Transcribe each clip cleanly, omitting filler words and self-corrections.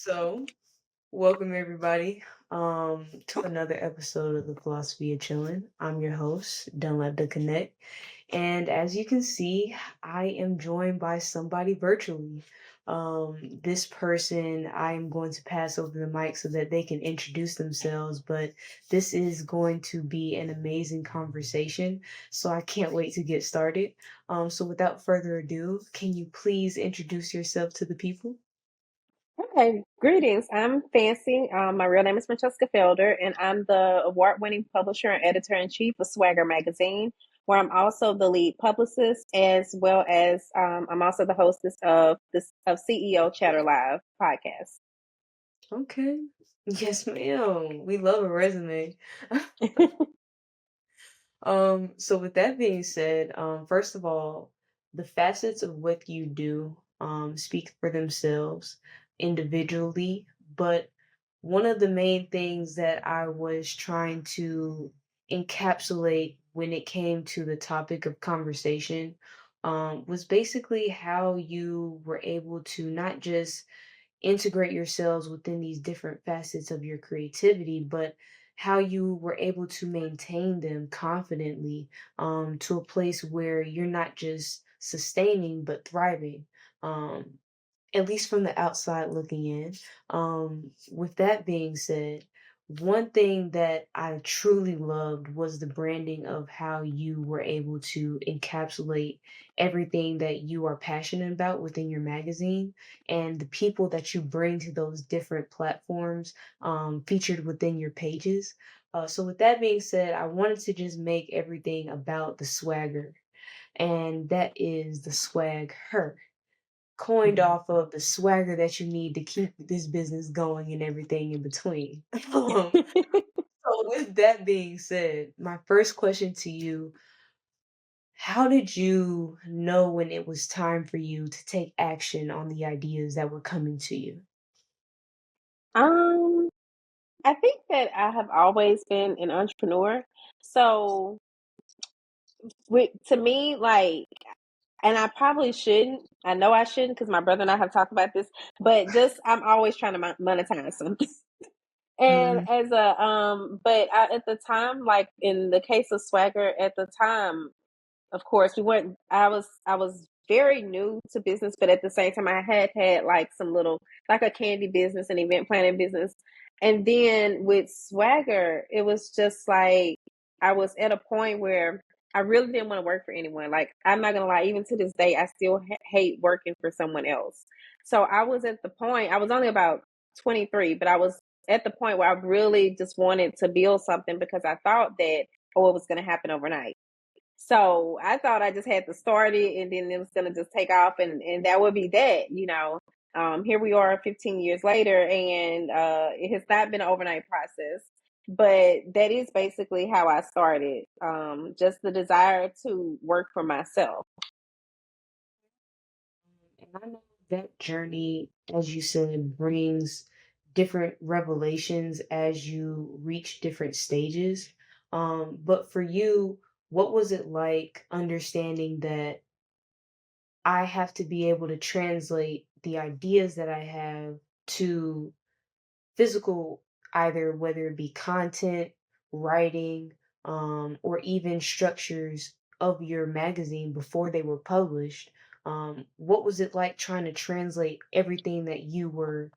So, welcome everybody to another episode of the Philosophy of Chillin. I'm your host, Dunlap the Connect. And as you can see, I am joined by somebody virtually. This person, I am going to pass over the mic so that they can introduce themselves, but this is going to be an amazing conversation. So I can't wait to get started. So without further ado, can you please introduce yourself to the people? Okay, greetings. I'm Fancy. My real name is Francesca Felder, and I'm the award-winning publisher and editor-in-chief of SWAGHer Magazine, where I'm also the lead publicist, as well as I'm also the hostess of CEO Chatter Live podcast. Okay. Yes, ma'am. We love a resume. So with that being said, first of all, the facets of what you do speak for themselves individually, but one of the main things that I was trying to encapsulate when it came to the topic of conversation was basically how you were able to not just integrate yourselves within these different facets of your creativity, but how you were able to maintain them confidently to a place where you're not just sustaining but thriving. At least from the outside looking in. With that being said, one thing that I truly loved was the branding of how you were able to encapsulate everything that you are passionate about within your magazine and the people that you bring to those different platforms featured within your pages. So, with that being said, I wanted to just make everything about the swagger, and that is the swag her coined Mhm. off of the swagger that you need to keep this business going and everything in between. So with that being said, my first question to you, how did you know when it was time for you to take action on the ideas that were coming to you? um, I think that I have always been an entrepreneur. So, to me, like, and I probably shouldn't. I know I shouldn't because my brother and I have talked about this. But just I'm always trying to monetize something. And Mm, but at the time, like in the case of SWAGHer, at the time, of course, we weren't. I was very new to business, but at the same time, I had like some little, like a candy business, an event planning business, and then with SWAGHer, it was just like I was at a point where I really didn't want to work for anyone. Like, I'm not gonna lie, even to this day, I still hate working for someone else. So I was at the point. I was only about 23, but I was at the point where I really just wanted to build something because I thought that, oh, it was going to happen overnight. So I thought I just had to start it and then it was gonna just take off and that would be that. Here we are 15 years later and it has not been an overnight process. But that is basically how I started. Just the desire to work for myself. and I know that journey, as you said, brings different revelations as you reach different stages. But for you, what was it like understanding that I have to be able to translate the ideas that I have to physical, either whether it be content, writing, or even structures of your magazine before they were published? What was it like trying to translate everything that you were?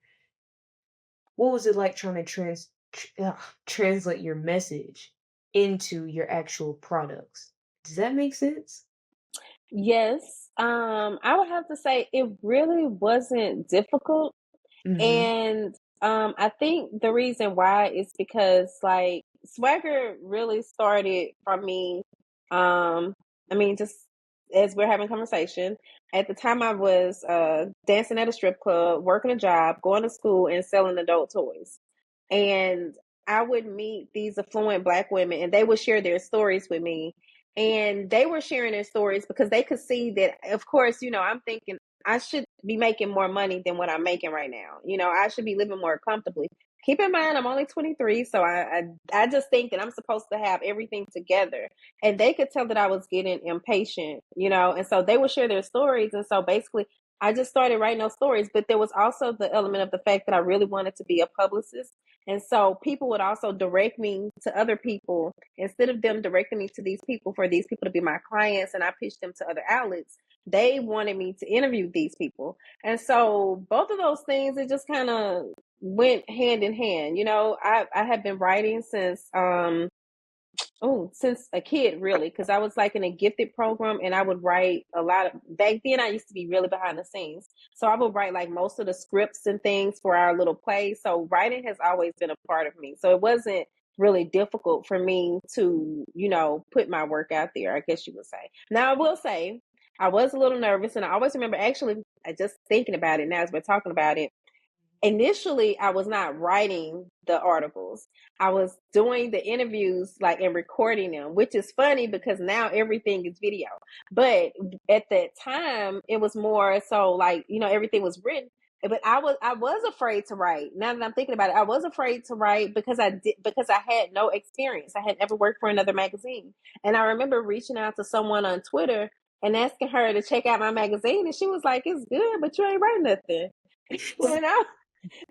What was it like trying to translate your message into your actual products? Does that make sense? Yes. I would have to say it really wasn't difficult. Mm-hmm. And I think the reason why is because like Swagger really started from me. I mean, just as we're having conversation, at the time I was dancing at a strip club, working a job, going to school, and selling adult toys. And I would meet these affluent Black women, and they would share their stories with me. And they were sharing their stories because they could see that, of course, I'm thinking I should be making more money than what I'm making right now. I should be living more comfortably. Keep in mind, I'm only 23, so I just think that I'm supposed to have everything together. And they could tell that I was getting impatient, and so they would share their stories. And so basically, I just started writing those stories, but there was also the element of the fact that I really wanted to be a publicist. And so people would also direct me to other people instead of them directing me to these people for these people to be my clients and I pitched them to other outlets. They wanted me to interview these people. And so both of those things, it just kind of went hand in hand. You know, I have been writing since a kid, really, because I was like in a gifted program and I would write a lot of, back then I used to be really behind the scenes. So I would write like most of the scripts and things for our little plays. So writing has always been a part of me. So it wasn't really difficult for me to, put my work out there, I guess you would say. Now I will say I was a little nervous and I always remember actually just thinking about it now as we're talking about it. Initially I was not writing the articles. I was doing the interviews like and recording them, which is funny because now everything is video. But at that time it was more so like, everything was written. But I was afraid to write. Now that I'm thinking about it, I was afraid to write because I had no experience. I had never worked for another magazine. And I remember reaching out to someone on Twitter and asking her to check out my magazine and she was like, "It's good, but you ain't writing nothing."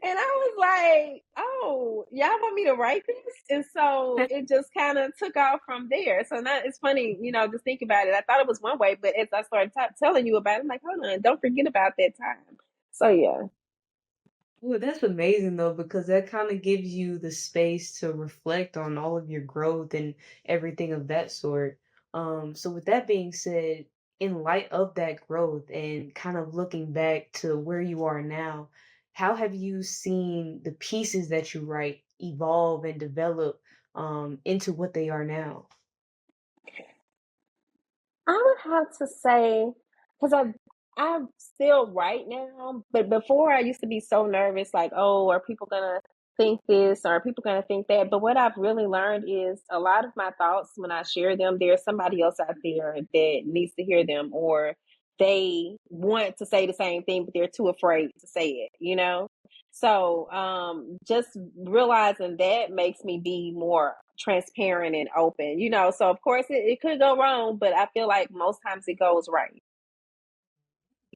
And I was like, "Oh, y'all want me to write this?" And so it just kind of took off from there. So now it's funny, just think about it. I thought it was one way, but as I started telling you about it, I'm like, hold on, don't forget about that time. So yeah. Well, that's amazing though, because that kind of gives you the space to reflect on all of your growth and everything of that sort. So with that being said, in light of that growth and kind of looking back to where you are now, how have you seen the pieces that you write evolve and develop into what they are now? I would have to say, because I'm still right now, but before I used to be so nervous, like, oh, are people gonna think this or are people gonna think that? But what I've really learned is a lot of my thoughts when I share them, there's somebody else out there that needs to hear them, or they want to say the same thing, but they're too afraid to say it. So just realizing that makes me be more transparent and open. So of course it could go wrong, but I feel like most times it goes right.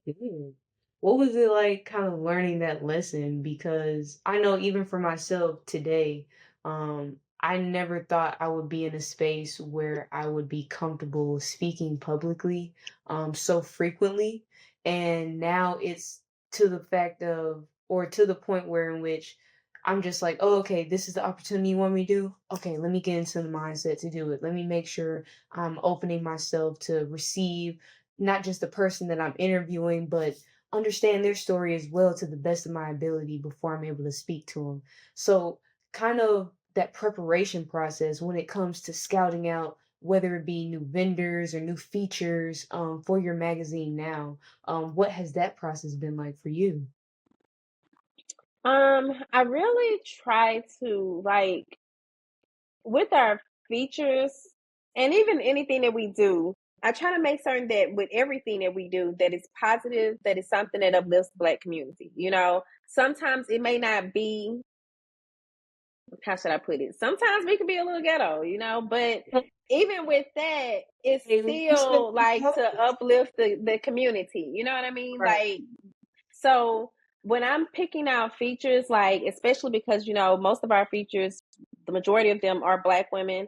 Mm. What was it like kind of learning that lesson? Because I know even for myself today, I never thought I would be in a space where I would be comfortable speaking publicly, so frequently. And now it's to the fact of, or to the point where in which I'm just like, oh, okay, this is the opportunity you want me to do. Okay, let me get into the mindset to do it. Let me make sure I'm opening myself to receive not just the person that I'm interviewing, but understand their story as well to the best of my ability before I'm able to speak to them. So, kind of that preparation process when it comes to scouting out whether it be new vendors or new features for your magazine now. What has that process been like for you? I really try to like with our features and even anything that we do, I try to make certain that with everything that we do, that it's positive, that it's something that uplifts the Black community. Sometimes it may not be, how should I put it? Sometimes we can be a little ghetto, but even with that, it's Hey, we spent still like to uplift the community. You know what I mean? right. Like, so when I'm picking out features, like especially because most of our features, the majority of them are Black women,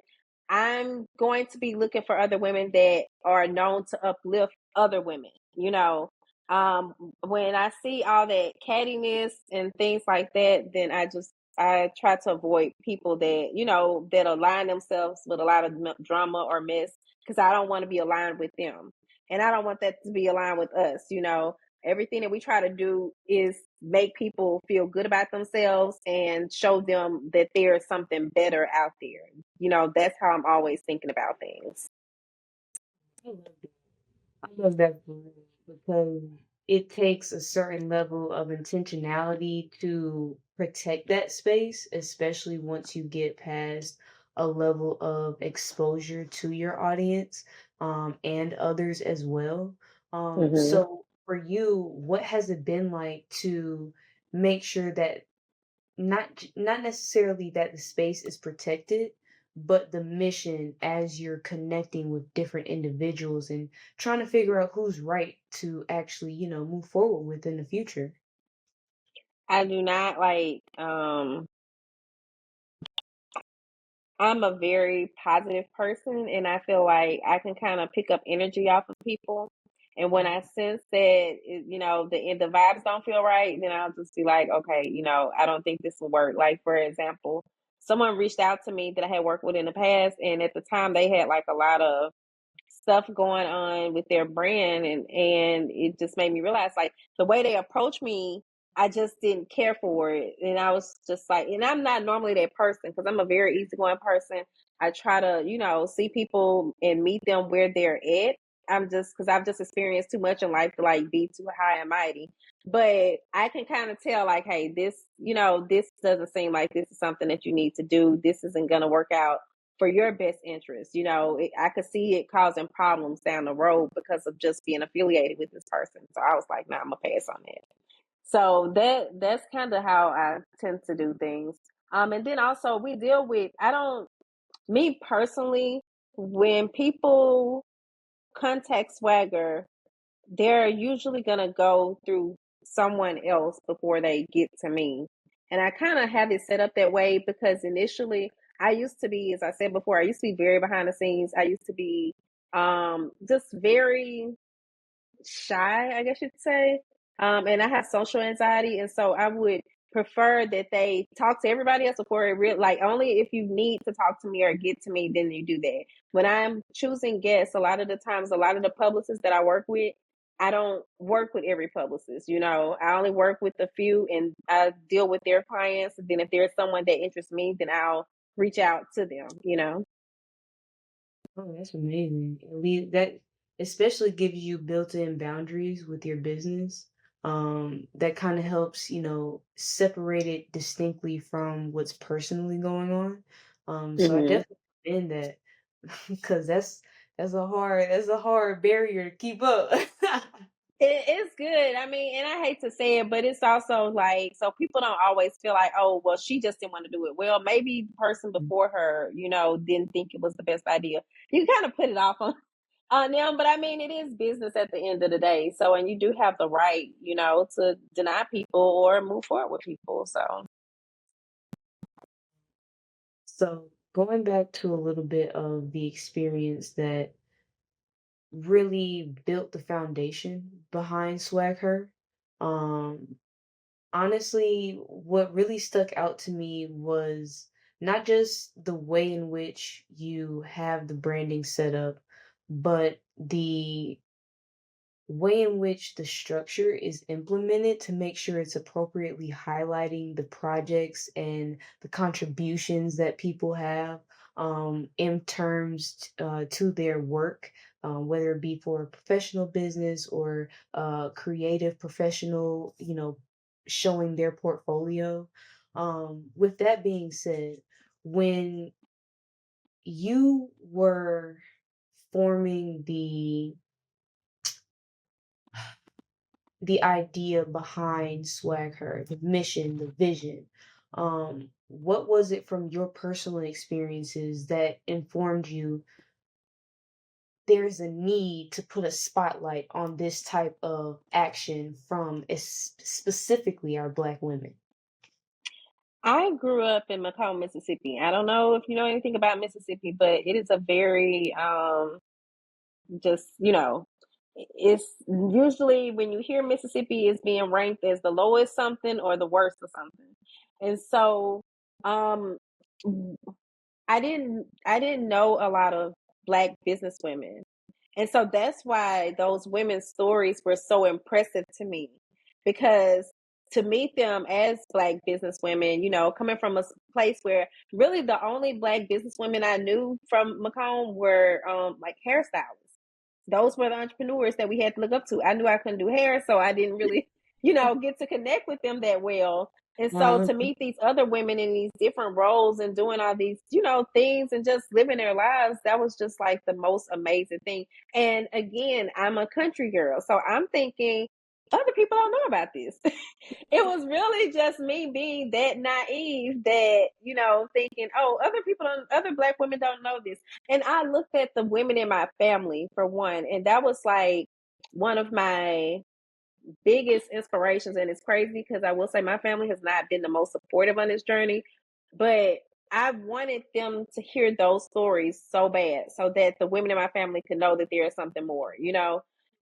I'm going to be looking for other women that are known to uplift other women. Um, when I see all that cattiness and things like that, then I try to avoid people that align themselves with a lot of drama or mess because I don't want to be aligned with them, and I don't want that to be aligned with us. Everything that we try to do is make people feel good about themselves and show them that there's something better out there. That's how I'm always thinking about things. I love that. I love that for real because it takes a certain level of intentionality to protect that space, especially once you get past a level of exposure to your audience, and others as well. Hmm. So for you, what has it been like to make sure that not necessarily that the space is protected, but the mission as you're connecting with different individuals and trying to figure out who's right to actually, move forward with in the future. I do not like I'm a very positive person, and I feel like I can kind of pick up energy off of people. And when I sense that, the vibes don't feel right, then I'll just be like, okay, I don't think this will work. Like, for example, someone reached out to me that I had worked with in the past, and at the time they had like a lot of stuff going on with their brand, and it just made me realize like the way they approach me, I just didn't care for it. And I was just like, and I'm not normally that person because I'm a very easygoing person. I try to, see people and meet them where they're at. I'm just because I've just experienced too much in life to like be too high and mighty. But I can kind of tell like, hey, this doesn't seem like this is something that you need to do. This isn't gonna work out for your best interest. I could see it causing problems down the road because of just being affiliated with this person. So I was like, nah, I'm gonna pass on that. So that's kind of how I tend to do things. And then also we deal with I don't me personally, when people contact SWAGHer, they're usually going to go through someone else before they get to me. And I kind of have it set up that way because initially I used to be, as I said before, I used to be very behind the scenes. I used to be just very shy, I guess you'd say. And I have social anxiety. And so I would prefer that they talk to everybody else before it real like only if you need to talk to me or get to me, then you do that. When I'm choosing guests, a lot of the times, a lot of the publicists that I work with, I don't work with every publicist. I only work with a few and I deal with their clients. And then if there's someone that interests me, then I'll reach out to them. Oh, that's amazing. That especially gives you built-in boundaries with your business. That kind of helps, separate it distinctly from what's personally going on. So I Mm-hmm. definitely recommend that because that's a hard barrier to keep up. It's good. I mean, and I hate to say it, but it's also like so people don't always feel like, oh, well, she just didn't want to do it. Well, maybe the person before her, didn't think it was the best idea. You kind of put it off on them, but I mean, it is business at the end of the day. So, and you do have the right, to deny people or move forward with people. So, So going back to a little bit of the experience that really built the foundation behind SWAGHer. Um, Honestly, what really stuck out to me was not just the way in which you have the branding set up, but the way in which the structure is implemented to make sure it's appropriately highlighting the projects and the contributions that people have in terms to their work, whether it be for a professional business or creative professional, showing their portfolio. With that being said, when you were forming the idea behind SWAGHer, the mission, the vision. What was it from your personal experiences that informed you there's a need to put a spotlight on this type of action from specifically our Black women? I grew up in Macomb, Mississippi. I don't know if you know anything about Mississippi, but it is a very just it's usually when you hear Mississippi is being ranked as the lowest something or the worst or something. And so um I didn't know a lot of black business women. And so that's why those women's stories were so impressive to me because to meet them as black business women, coming from a place where really the only black business women I knew from Macomb were like hairstylists. Those were the entrepreneurs that we had to look up to. I knew I couldn't do hair, so I didn't really, get to connect with them that well. And so Uh, to meet these other women in these different roles and doing all these, things and just living their lives, that was just like the most amazing thing. And again, I'm a country girl. So I'm thinking other people don't know about this. It was really just me being that naive that, thinking, oh, other black women don't know this. And I looked at the women in my family for one, and that was like one of my biggest inspirations. And it's crazy because I will say my family has not been the most supportive on this journey, but I wanted them to hear those stories so bad so that the women in my family could know that there is something more.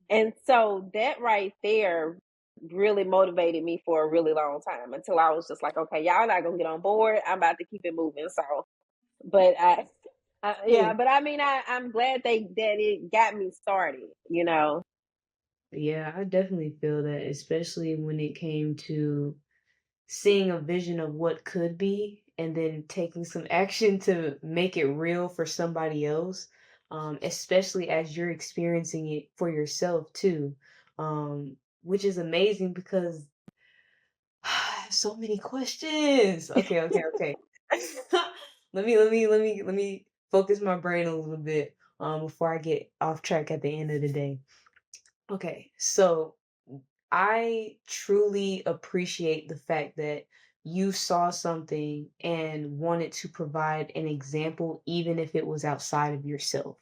And so that right there really motivated me for a really long time until I was just like, okay, y'all not gonna get on board. I'm about to keep it moving. So, but Yeah. yeah, but I mean, I'm glad that it got me started. Yeah, I definitely feel that, especially when it came to seeing a vision of what could be and then taking some action to make it real for somebody else, especially as you're experiencing it for yourself too, which is amazing because so many questions. Okay, okay, okay. Let me focus my brain a little bit before I get off track at the end of the day. Okay, so I truly appreciate the fact that you saw something and wanted to provide an example, even if it was outside of yourself.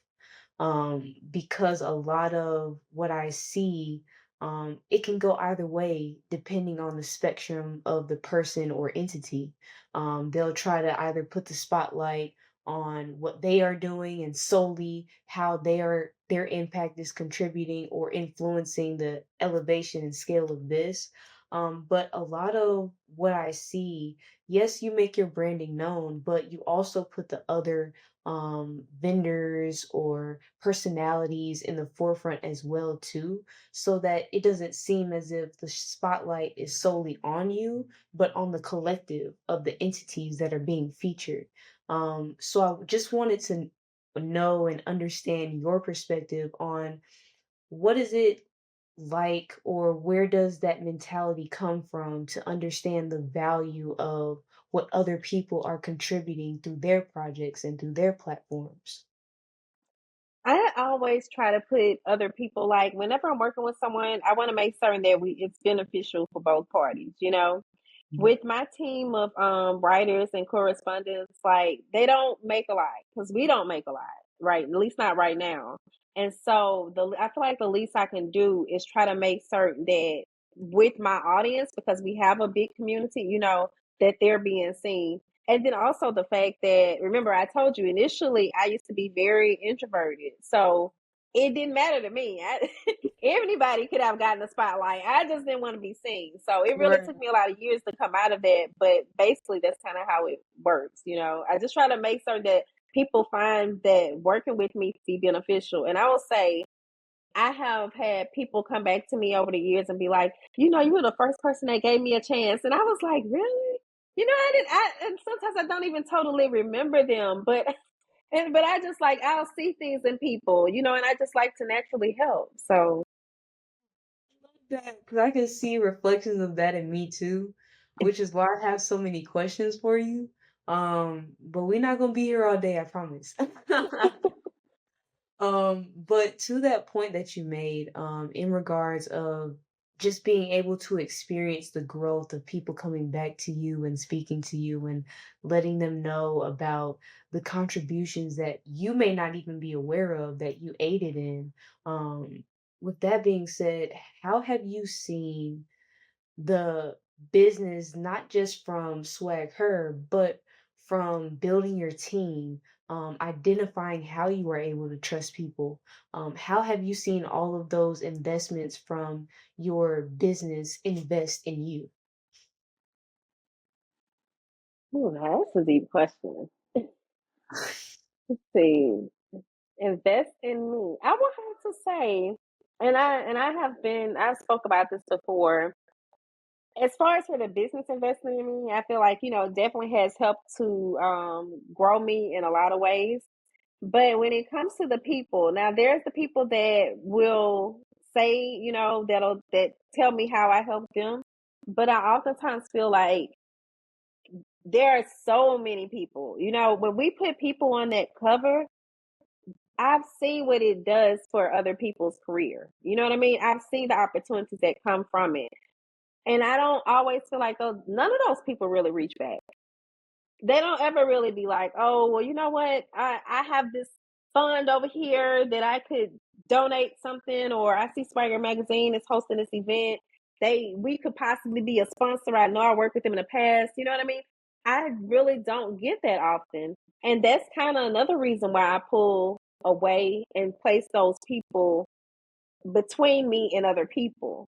Because a lot of what I see, it can go either way depending on the spectrum of the person or entity. They'll try to either put the spotlight on what they are doing and solely how their impact is contributing or influencing the elevation and scale of this. But a lot of what I see, yes, you make your branding known, but you also put the other vendors or personalities in the forefront as well too, so that it doesn't seem as if the spotlight is solely on you but on the collective of the entities that are being featured. So I just wanted to know and understand your perspective on what is it like, or where does that mentality come from to understand the value of what other people are contributing through their projects and through their platforms? I always try to put other people, like whenever I'm working with someone, I want to make certain that it's beneficial for both parties. Mhm. With my team of writers and correspondents, like they don't make a lot because we don't make a lot, right? At least not right now. And so I feel like the least I can do is try to make certain that with my audience, because we have a big community, that they're being seen. And then also the fact that, remember, I told you initially I used to be very introverted. So it didn't matter to me. Anybody could have gotten the spotlight. I just didn't want to be seen. So it really Right. took me a lot of years to come out of that. But basically, that's kind of how it works. I just try to make sure that people find that working with me to be beneficial. And I will say, I have had people come back to me over the years and be like, you were the first person that gave me a chance. And I was like, really? I didn't. And sometimes I don't even totally remember them, but but I just like I'll see things in people, and I just like to naturally help. So That because I can see reflections of that in me too, which is why I have so many questions for you. But we're not gonna be here all day, I promise. But to that point that you made, in regards of just being able to experience the growth of people coming back to you and speaking to you and letting them know about the contributions that you may not even be aware of that you aided in. With that being said, how have you seen the business, not just from Swag Her, but from building your team, identifying how you were able to trust people? How have you seen all of those investments from your business invest in you? ooh, that's a deep question. Let's see. Invest in me. I would have to say, and I have been I've spoke about this before. As far as for the business investment in me, I feel like, definitely has helped to grow me in a lot of ways. But when it comes to the people, now there's the people that will say, that tell me how I help them. But I oftentimes feel like there are so many people. When we put people on that cover, I've seen what it does for other people's career. You know what I mean? I've seen the opportunities that come from it. And I don't always feel like those none of those people really reach back. They don't ever really be like, oh, well, you know what? I have this fund over here that I could donate something, or I see SWAGHer Magazine is hosting this event. We could possibly be a sponsor. I know I worked with them in the past. You know what I mean? I really don't get that often. And that's kind of another reason why I pull away and place those people between me and other people,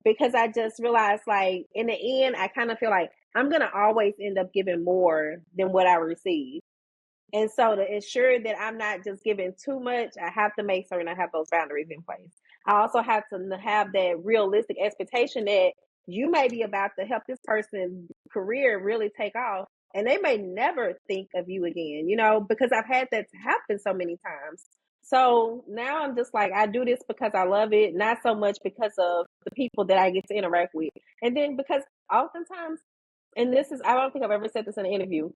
because I just realized, like, in the end, I kind of feel like I'm going to always end up giving more than what I receive. And so to ensure that I'm not just giving too much, I have to make certain I have those boundaries in place. I also have to have that realistic expectation that you may be about to help this person's career really take off, and they may never think of you again, because I've had that happen so many times. So now I'm just like, I do this because I love it, not so much because of the people that I get to interact with. And then because oftentimes, and this is, I don't think I've ever said this in an interview,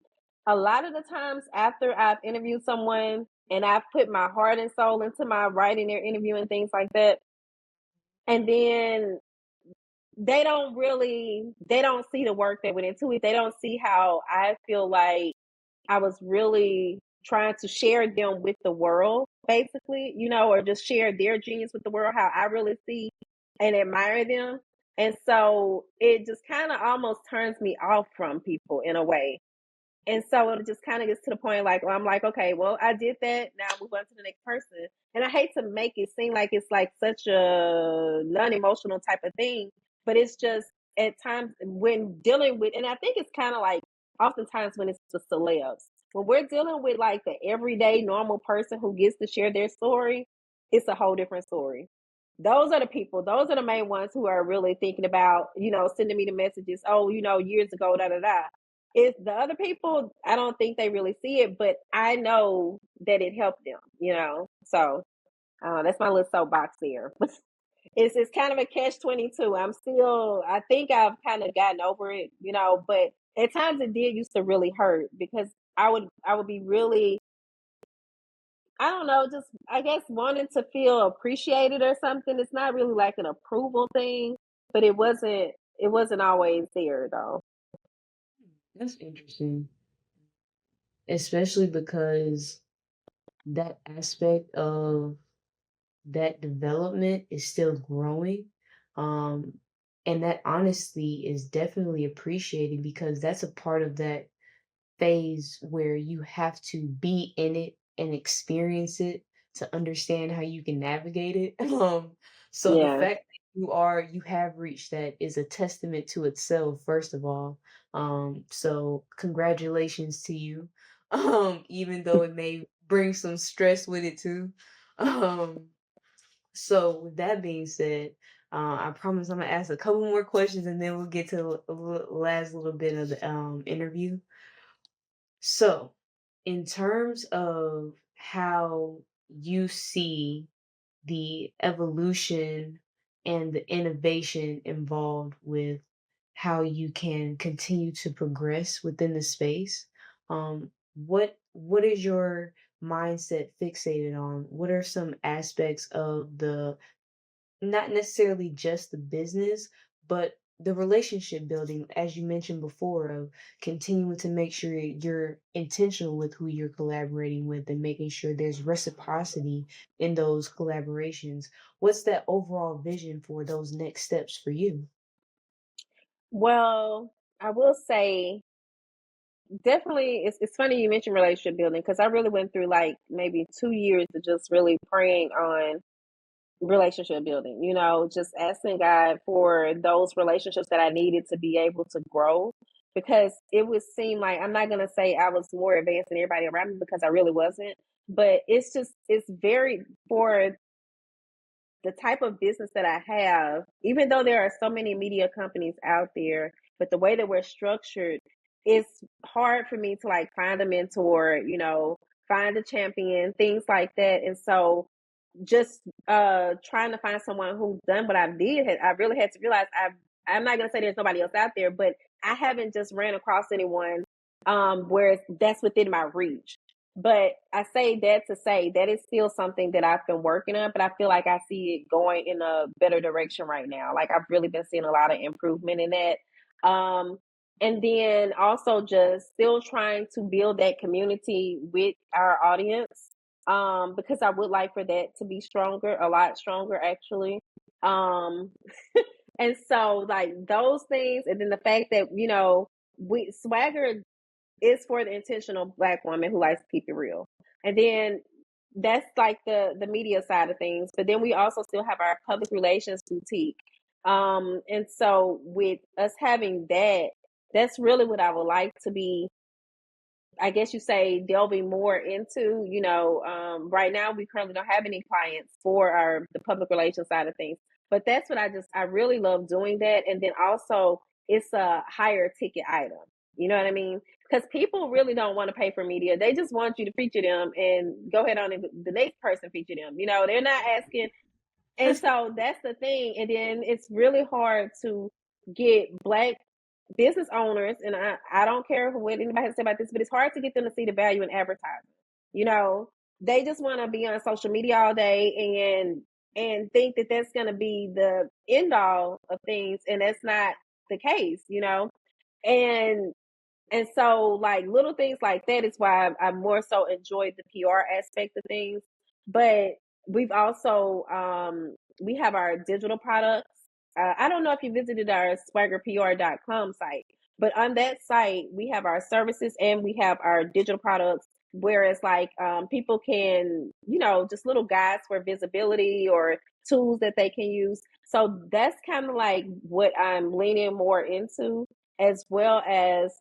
a lot of the times after I've interviewed someone and I've put my heart and soul into my writing their interview and things like that, and then they don't see the work that went into it. They don't see how I feel like I was really trying to share them with the world, basically, or just share their genius with the world, how I really see and admire them. And so it just kind of almost turns me off from people in a way. And so it just kind of gets to the point like, well, I'm like, okay, well, I did that. Now move on to the next person. And I hate to make it seem like it's like such a non-emotional type of thing, but it's just at times when dealing with, and I think it's kind of like oftentimes when it's the celebs, when we're dealing with like the everyday normal person who gets to share their story, it's a whole different story. Those are the people, those are the main ones who are really thinking about, sending me the messages, oh, years ago, da da da. It's the other people, I don't think they really see it, but I know that it helped them. So that's my little soapbox there. It's kind of a catch-22. I think I've kind of gotten over it, but at times it did used to really hurt because I would be really, I don't know, just I guess wanting to feel appreciated or something. It's not really like an approval thing, but it wasn't always there though. That's interesting, especially because that aspect of that development is still growing. Um, and that honestly is definitely appreciated because that's a part of that phase where you have to be in it and experience it to understand how you can navigate it. So the Yeah. fact that you have reached that is a testament to itself, first of all. So congratulations to you. Even though it may bring some stress with it too. Um, so with that being said, I promise I'm gonna ask a couple more questions and then we'll get to the last little bit of the interview. So, in terms of how you see the evolution and the innovation involved with how you can continue to progress within the space, what is your mindset fixated on? What are some aspects of the not necessarily just the business, but the relationship building, as you mentioned before, of continuing to make sure you're intentional with who you're collaborating with and making sure there's reciprocity in those collaborations. What's that overall vision for those next steps for you? Well, I will say definitely it's funny you mentioned relationship building because I really went through like maybe 2 years of just really praying on relationship building, just asking God for those relationships that I needed to be able to grow, because it would seem like, I'm not going to say I was more advanced than everybody around me because I really wasn't, but it's very, for the type of business that I have, even though there are so many media companies out there, but the way that we're structured, it's hard for me to like find a mentor, find a champion, things like that. And so just trying to find someone who's done what I did, I really had to realize I'm not gonna say there's nobody else out there, but I haven't just ran across anyone where that's within my reach. But I say that to say that is still something that I've been working on, but I feel like I see it going in a better direction right now. Like I've really been seeing a lot of improvement in that. Um, and then also just still trying to build that community with our audience. Because I would like for that to be stronger, a lot stronger actually. Um, and so like those things, and then the fact that, we SWAGHer is for the intentional Black woman who likes to keep it real. And then that's like the media side of things. But then we also still have our public relations boutique. And so with us having that, that's really what I would like to be, I guess you say, delving more into. Right now we currently don't have any clients for the public relations side of things, but that's what I really love doing that. And then also it's a higher ticket item. You know what I mean? Because people really don't want to pay for media; they just want you to feature them and go ahead on and the next person feature them. They're not asking, and so that's the thing. And then it's really hard to get Black business owners, and I don't care what anybody has to say about this, but it's hard to get them to see the value in advertising. You know, they just want to be on social media all day and think that that's going to be the end all of things, and that's not the case. And and so, like, little things like that is why I more so enjoy the PR aspect of things. But we've also we have our digital products. I don't know if you visited our swaggerpr.com site, but on that site we have our services and we have our digital products. Whereas, like, people can, just little guides for visibility or tools that they can use. So that's kind of like what I'm leaning more into, as well as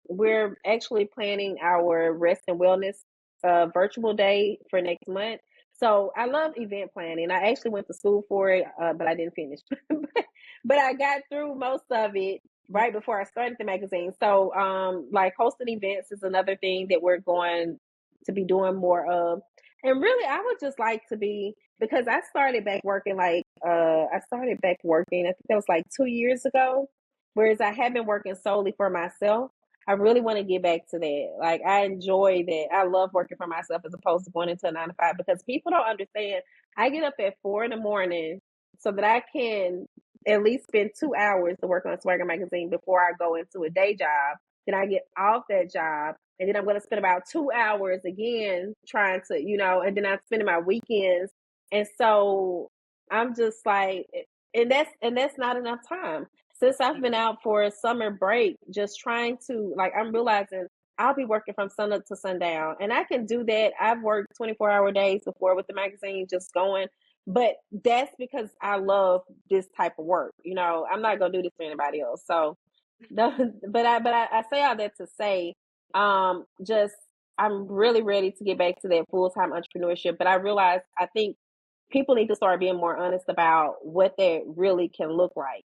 we're actually planning our rest and wellness virtual day for next month. So I love event planning. I actually went to school for it, but I didn't finish. But I got through most of it right before I started the magazine. So, like, hosting events is another thing that we're going to be doing more of. And really, I would just like to be, because I started back working, I started back working, I think that was like 2 years ago. Whereas I have been working solely for myself. I really want to get back to that. Like, I enjoy that. I love working for myself as opposed to going into a 9 to 5, because people don't understand. I get up at 4 in the morning so that I can at least spend 2 hours to work on SWAGHer Magazine before I go into a day job. Then I get off that job, and then I'm going to spend about 2 hours again trying to, and then I'm spending my weekends. And so I'm just like, and that's not enough time. Since I've been out for a summer break, just trying to, like, I'm realizing I'll be working from sun up to sundown, and I can do that. I've worked 24-hour days before with the magazine, just going, but that's because I love this type of work. I'm not gonna do this for anybody else. So, but I say all that to say, just I'm really ready to get back to that full time entrepreneurship. But I realize I think people need to start being more honest about what that really can look like,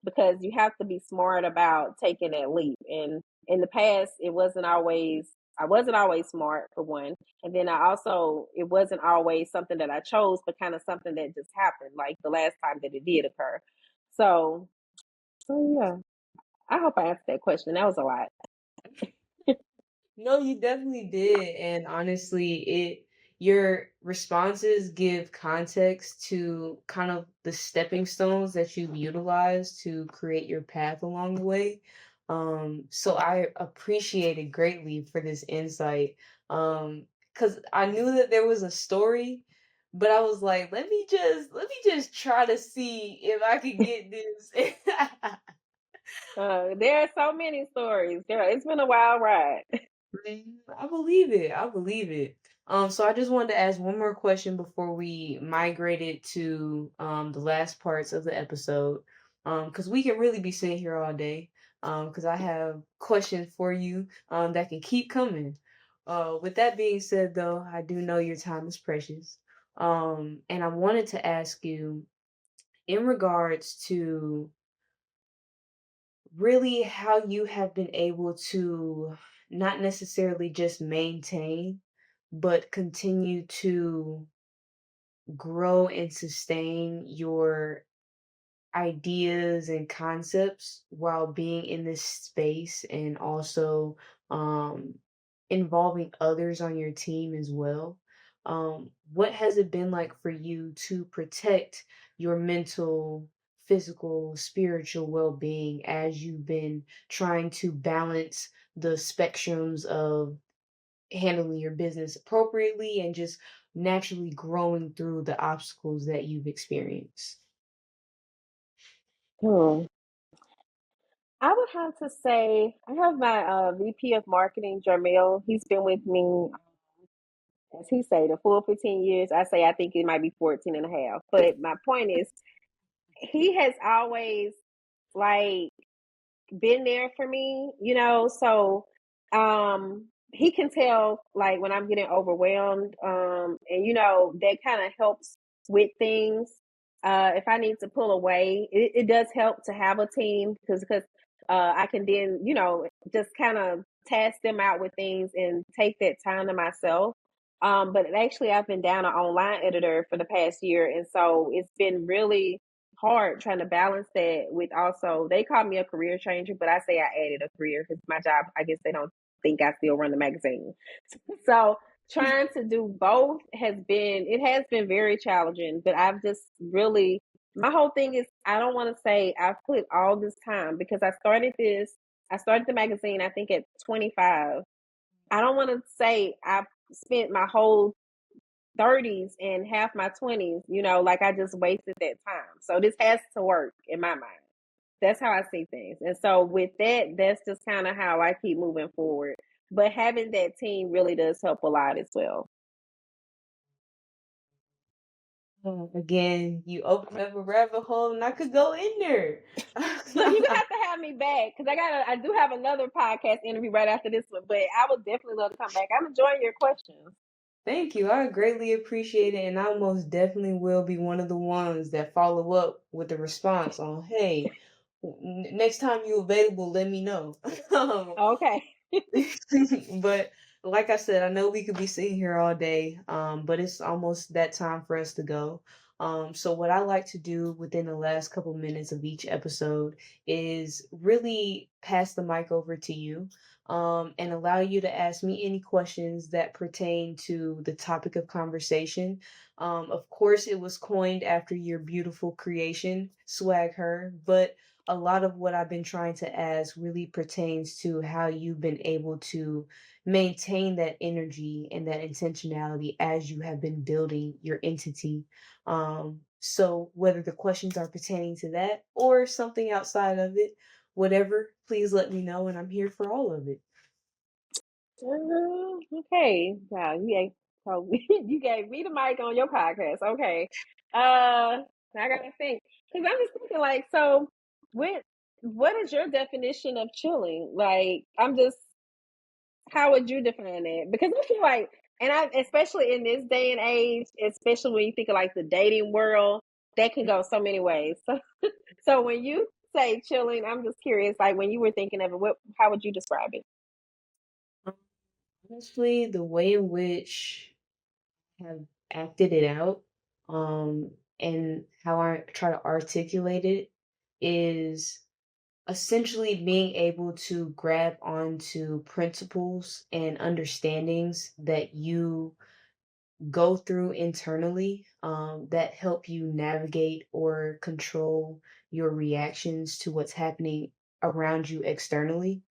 because you have to be smart about taking that leap. And in the past, I wasn't always smart, for one. And then it wasn't always something that I chose, but kind of something that just happened, like the last time that it did occur. So, so yeah, I hope I answered that question. That was a lot. No, you definitely did. And honestly, your responses give context to kind of the stepping stones that you've utilized to create your path along the way. So I appreciate it greatly for this insight. Because I knew that there was a story, but I was like, let me just try to see if I could get this. There are so many stories. Girl, it's been a wild ride. Man, I believe it. I believe it. So I just wanted to ask one more question before we migrated to the last parts of the episode. Because we can really be sitting here all day. Because I have questions for you that can keep coming. With that being said, though, I do know your time is precious. And I wanted to ask you in regards to really how you have been able to not necessarily just maintain, but continue to grow and sustain your ideas and concepts while being in this space and also um involving others on your team as well. What has it been like for you to protect your mental, physical, spiritual well-being as you've been trying to balance the spectrums of handling your business appropriately and just naturally growing through the obstacles that you've experienced? Hmm. I would have to say I have my VP of marketing, Jermel. He's been with me, as he say, the full 15 years. I say I think it might be 14 and a half. But my point is, he has always like been there for me, so he can tell like when I'm getting overwhelmed, and that kind of helps with things. If I need to pull away, it does help to have a team because I can then, just kind of task them out with things and take that time to myself. But actually I've been down an online editor for the past year, and so it's been really hard trying to balance that with also they call me a career changer, but I say I added a career because my job, I guess they don't think I still run the magazine. So trying to do both has been very challenging, but I've just really my whole thing is I don't want to say I've put all this time because I started the magazine I think at 25. I don't want to say I've spent my whole 30s and half my 20s, like I just wasted that time. So this has to work in my mind. That's how I see things. And so with that, that's just kind of how I keep moving forward. But having that team really does help a lot as well. Again, you open up a rabbit hole and I could go in there. Look, you're gonna have to have me back because I do have another podcast interview right after this one, but I would definitely love to come back. I'm enjoying your questions. Thank you. I greatly appreciate it, and I most definitely will be one of the ones that follow up with a response on, hey, next time you're available, let me know. Okay. But like I said, I know we could be sitting here all day, but it's almost that time for us to go. So what I like to do within the last couple minutes of each episode is really pass the mic over to you, and allow you to ask me any questions that pertain to the topic of conversation. Of course, it was coined after your beautiful creation, SWAGHer, but a lot of what I've been trying to ask really pertains to how you've been able to maintain that energy and that intentionality as you have been building your entity. So whether the questions are pertaining to that or something outside of it, whatever, please let me know and I'm here for all of it. Okay. Wow, you gave me the mic on your podcast. Okay. I gotta think because I'm just thinking like, so what what is your definition of chilling? Like, how would you define that? Because I feel like, and I especially in this day and age, especially when you think of like the dating world, that can go so many ways. So when you say chilling, I'm just curious, like when you were thinking of it, how would you describe it? Um, Honestly, the way in which I have acted it out, and how I try to articulate it is essentially being able to grab onto principles and understandings that you go through internally, that help you navigate or control your reactions to what's happening around you externally.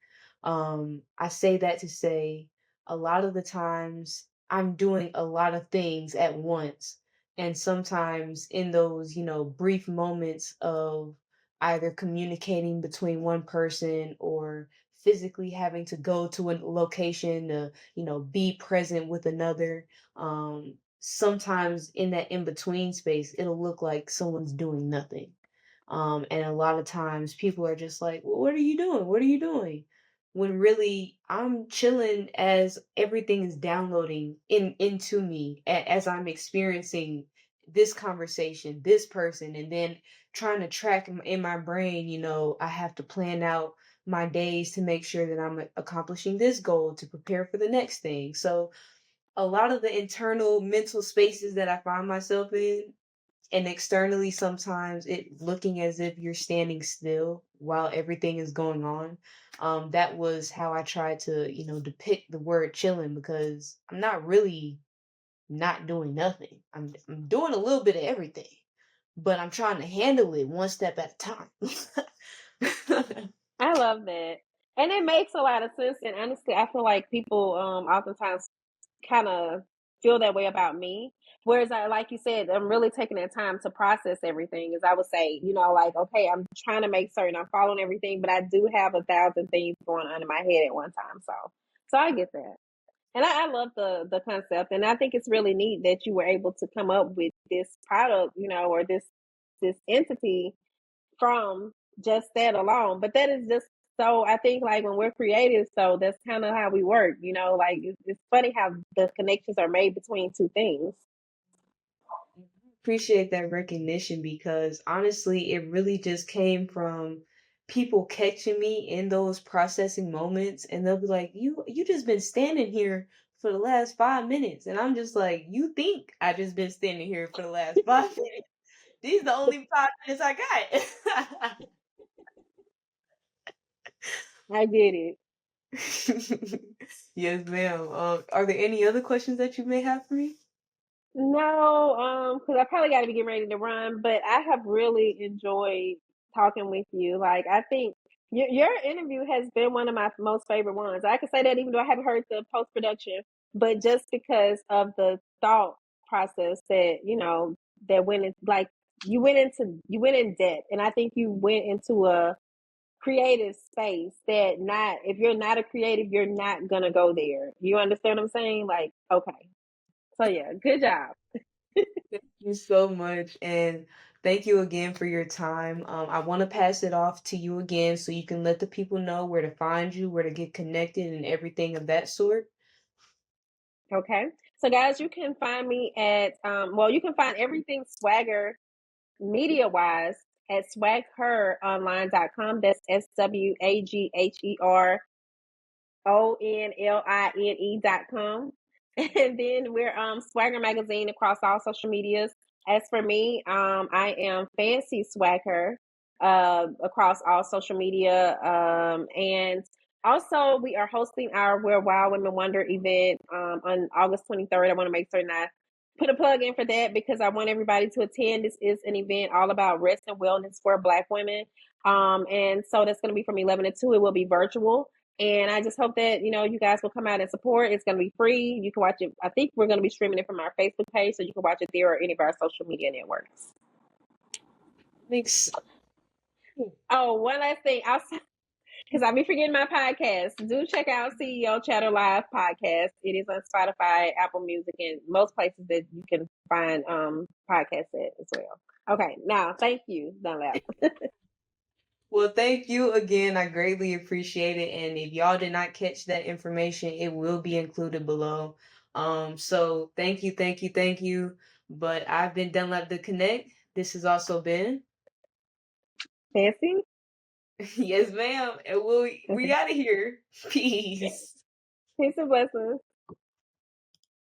I say that to say a lot of the times I'm doing a lot of things at once. And sometimes in those, brief moments of either communicating between one person or physically having to go to a location to, be present with another, sometimes in that in between space, it'll look like someone's doing nothing. And a lot of times people are just like, well, what are you doing? What are you doing? When really I'm chilling as everything is downloading into me as I'm experiencing this conversation, this person, and then trying to track in my brain, I have to plan out my days to make sure that I'm accomplishing this goal to prepare for the next thing. So a lot of the internal mental spaces that I find myself in, and externally sometimes it looking as if you're standing still, while everything is going on. That was how I tried to, depict the word chilling because I'm not really not doing nothing. I'm doing a little bit of everything, but I'm trying to handle it one step at a time. I love that. And it makes a lot of sense. And honestly, I feel like people oftentimes kind of feel that way about me. Whereas I, like you said, I'm really taking that time to process everything. As I would say, like, okay, I'm trying to make certain I'm following everything, but I do have 1,000 things going on in my head at one time. So I get that. And I love the concept, and I think it's really neat that you were able to come up with this product, or this entity from just that alone. But that is just so, I think, like, when we're creative, so that's kind of how we work, like it's funny how the connections are made between two things. Appreciate that recognition because honestly, it really just came from people catching me in those processing moments, and they'll be like, You just been standing here for the last 5 minutes. And I'm just like, you think I just been standing here for the last 5 minutes? These the only 5 minutes I got. I get it. Yes, ma'am. Are there any other questions that you may have for me? No, because I probably got to be getting ready to run, but I have really enjoyed talking with you. Like, I think your interview has been one of my most favorite ones. I can say that even though I haven't heard the post production, but just because of the thought process that that went in, like, you went in depth, and I think you went into a creative space that, not if you're not a creative, you're not gonna go there. You understand what I'm saying? Like, okay, so yeah, good job. Thank you so much. And thank you again for your time. I want to pass it off to you again so you can let the people know where to find you, where to get connected, and everything of that sort. Okay. So guys, you can find me at you can find everything SWAGHer media wise at swagheronline.com. That's SWAGHER And then we're SWAGHer Magazine across all social medias. As for me, I am Fancy SWAGHer across all social media. And also, we are hosting our Where Wild Women Wonder event on August 23rd. I want to make certain I put a plug in for that because I want everybody to attend. This is an event all about rest and wellness for Black women. And so that's going to be from 11 to 2. It will be virtual. And I just hope that, you guys will come out and support. It's going to be free. You can watch it. I think we're going to be streaming it from our Facebook page, so you can watch it there or any of our social media networks. Thanks. Oh, one last thing. Because I'll be forgetting my podcast. Do check out CEO Chatter Live podcast. It is on Spotify, Apple Music, and most places that you can find podcasts at as well. Okay, now thank you, Dunlap. Well, thank you again. I greatly appreciate it. And if y'all did not catch that information, it will be included below. So thank you, thank you, thank you. But I've been Dunlap the Connect. This has also been Fancy? yes, ma'am. And we out of here. Peace. Peace and blessings.